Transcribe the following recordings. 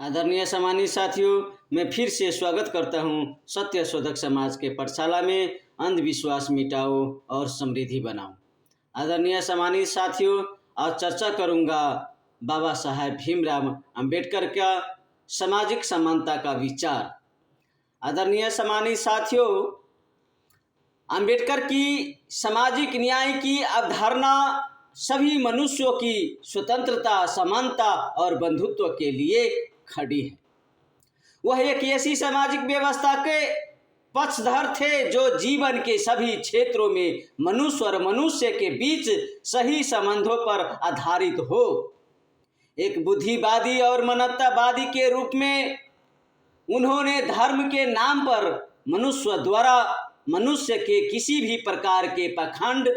आदरणीय सम्मानित साथियों, मैं फिर से स्वागत करता हूं सत्य शोधक समाज के पाठशाला में। अंधविश्वास मिटाओ और समृद्धि बनाओ। आदरणीय सम्मानित साथियों, आज चर्चा करूंगा बाबा साहेब भीमराव अंबेडकर का सामाजिक समानता का विचार। आदरणीय सम्मानित साथियों, अंबेडकर की सामाजिक न्याय की अवधारणा सभी मनुष्यों की स्वतंत्रता, समानता और बंधुत्व के लिए खड़ी है। वह एक ऐसी सामाजिक व्यवस्था के पक्षधर थे जो जीवन के सभी क्षेत्रों में मनुष्य और मनुष्य के बीच सही संबंधों पर आधारित हो। एक बुद्धिवादी और मानवतावादी के रूप में उन्होंने धर्म के नाम पर मनुष्य द्वारा मनुष्य के किसी भी प्रकार के पाखंड,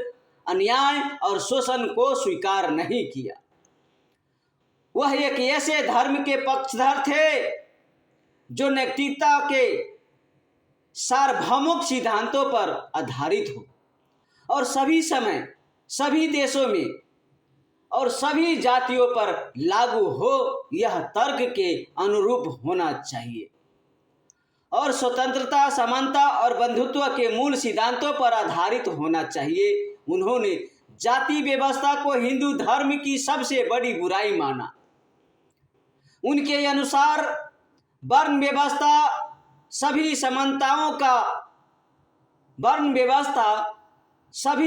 अन्याय और शोषण को स्वीकार नहीं किया। वह एक ऐसे धर्म के पक्षधर थे जो नैतिकता के सार्वभौमिक सिद्धांतों पर आधारित हो और सभी समय, सभी देशों में और सभी जातियों पर लागू हो। यह तर्क के अनुरूप होना चाहिए और स्वतंत्रता, समानता और बंधुत्व के मूल सिद्धांतों पर आधारित होना चाहिए। उन्होंने जाति व्यवस्था को हिंदू धर्म की सबसे बड़ी बुराई माना। उनके अनुसार वर्ण व्यवस्था सभी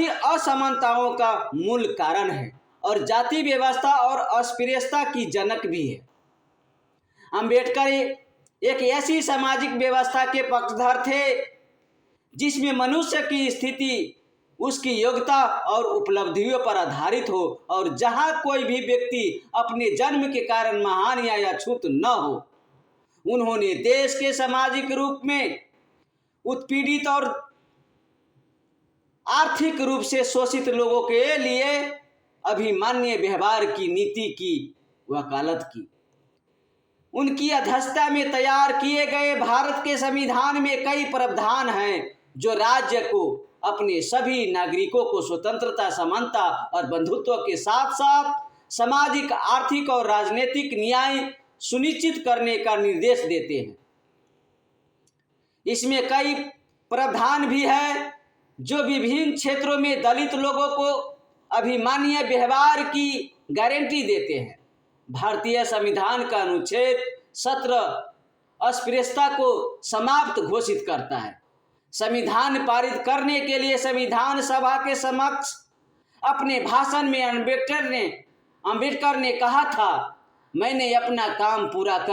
असमानताओं का मूल कारण है और जाति व्यवस्था और अस्पृश्यता की जनक भी है। अंबेडकर एक ऐसी सामाजिक व्यवस्था के पक्षधर थे जिसमें मनुष्य की स्थिति उसकी योग्यता और उपलब्धियों पर आधारित हो और जहां कोई भी व्यक्ति अपने जन्म के कारण महान या अछूत न हो। उन्होंने देश के सामाजिक रूप में उत्पीड़ित और आर्थिक रूप से शोषित लोगों के लिए अभिमान्य व्यवहार की नीति की वकालत की। उनकी अध्यक्षता में तैयार किए गए भारत के संविधान में कई प्रावधान हैं जो राज्य को अपने सभी नागरिकों को स्वतंत्रता, समानता और बंधुत्व के साथ साथ सामाजिक, आर्थिक और राजनीतिक न्याय सुनिश्चित करने का निर्देश देते हैं। इसमें कई प्रावधान भी है जो विभिन्न क्षेत्रों में दलित लोगों को अभिमान्य व्यवहार की गारंटी देते हैं। भारतीय संविधान का अनुच्छेद 17 अस्पृश्यता को समाप्त घोषित करता है। संविधान पारित करने के लिए संविधान सभा के समक्ष अपने भाषण में अंबेडकर ने कहा था, मैंने अपना काम पूरा कर